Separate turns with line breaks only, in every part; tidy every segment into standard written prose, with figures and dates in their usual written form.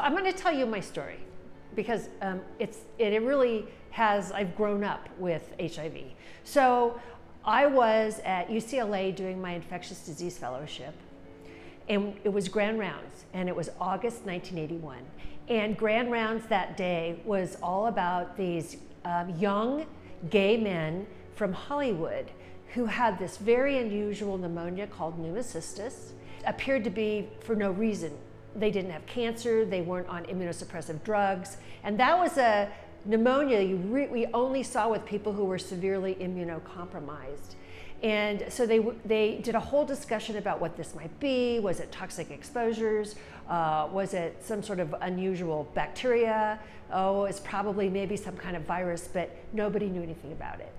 I'm going to tell you my story because it really has, I've grown up with HIV. So I was at UCLA doing my infectious disease fellowship, and it was Grand Rounds, and it was August 1981. And Grand Rounds that day was all about these young gay men from Hollywood who had this very unusual pneumonia called pneumocystis. Appeared to be for no reason. They didn't have cancer, they weren't on immunosuppressive drugs, and that was a pneumonia we only saw with people who were severely immunocompromised. And so they did a whole discussion about what this might be. Was it toxic exposures? Was it some sort of unusual bacteria? Oh, it's probably maybe some kind of virus, but nobody knew anything about it.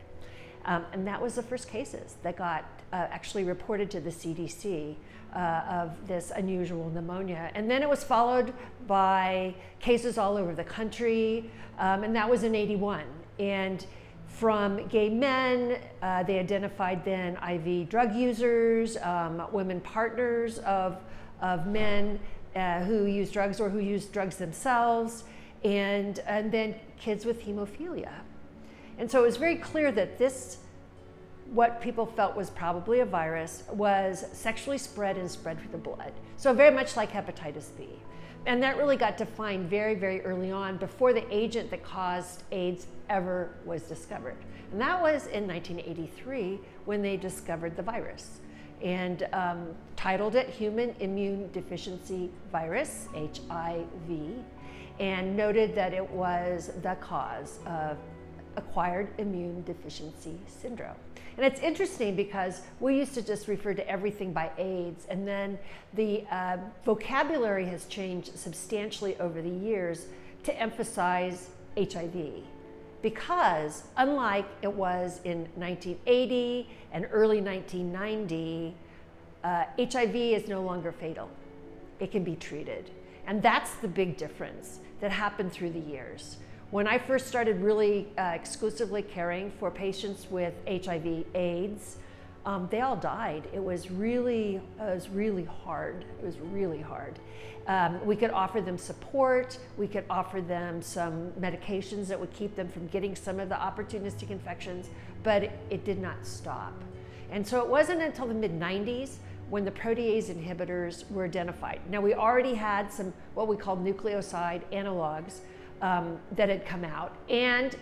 And that was the first cases that got actually reported to the CDC of this unusual pneumonia. And then it was followed by cases all over the country, and that was in '81. And from gay men, they identified then IV drug users, women partners of men who use drugs or who use drugs themselves, and then kids with hemophilia. And so it was very clear that this, what people felt was probably a virus, was sexually spread and spread through the blood. So very much like hepatitis B. And that really got defined very, very early on, before the agent that caused AIDS ever was discovered. And that was in 1983 when they discovered the virus, and titled it Human Immune Deficiency Virus, HIV, and noted that it was the cause of acquired immune deficiency syndrome. And it's interesting because we used to just refer to everything by AIDS, and then the vocabulary has changed substantially over the years to emphasize HIV. Because unlike it was in 1980 and early 1990, HIV is no longer fatal. It can be treated. And that's the big difference that happened through the years. When I first started really exclusively caring for patients with HIV AIDS, they all died. It was really hard. It was really hard. We could offer them support. We could offer them some medications that would keep them from getting some of the opportunistic infections, but it did not stop. And so it wasn't until the mid-90s when the protease inhibitors were identified. Now, we already had some what we call nucleoside analogs that had come out, and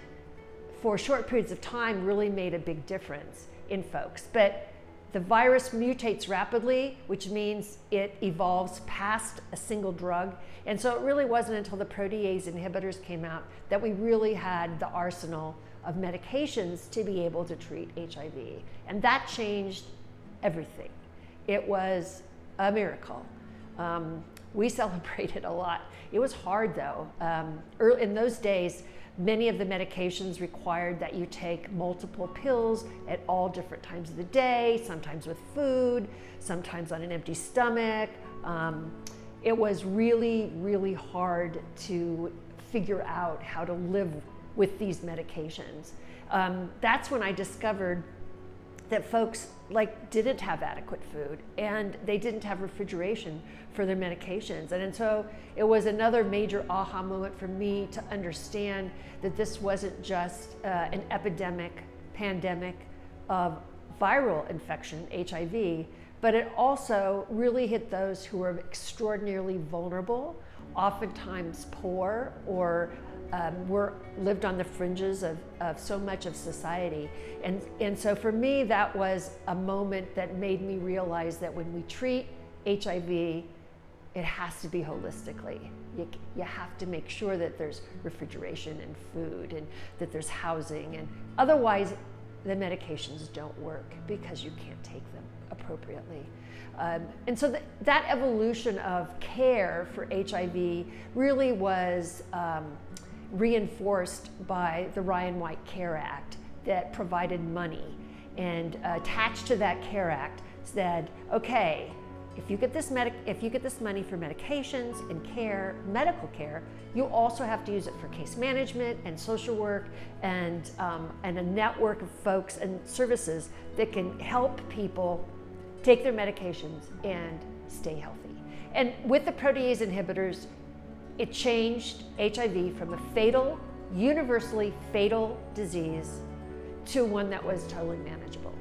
for short periods of time really made a big difference in folks. But the virus mutates rapidly, which means it evolves past a single drug. And so it really wasn't until the protease inhibitors came out that we really had the arsenal of medications to be able to treat HIV. And that changed everything. It was a miracle. We celebrated a lot. It was hard though. In those days, many of the medications required that you take multiple pills at all different times of the day, sometimes with food, sometimes on an empty stomach. It was really, really hard to figure out how to live with these medications. That's when I discovered that folks didn't have adequate food, and they didn't have refrigeration for their medications. And so it was another major aha moment for me to understand that this wasn't just an epidemic, pandemic of viral infection, HIV, but it also really hit those who were extraordinarily vulnerable, oftentimes poor, or lived on the fringes of so much of society. And so for me, that was a moment that made me realize that when we treat HIV, it has to be holistically. You have to make sure that there's refrigeration and food, and that there's housing, and otherwise the medications don't work because you can't take them appropriately. And so that evolution of care for HIV really was reinforced by the Ryan White Care Act that provided money, and attached to that Care Act said, okay, if you get this money for medications and care, medical care, you also have to use it for case management and social work, and a network of folks and services that can help people take their medications and stay healthy. And with the protease inhibitors, it changed HIV from a fatal, universally fatal disease to one that was totally manageable.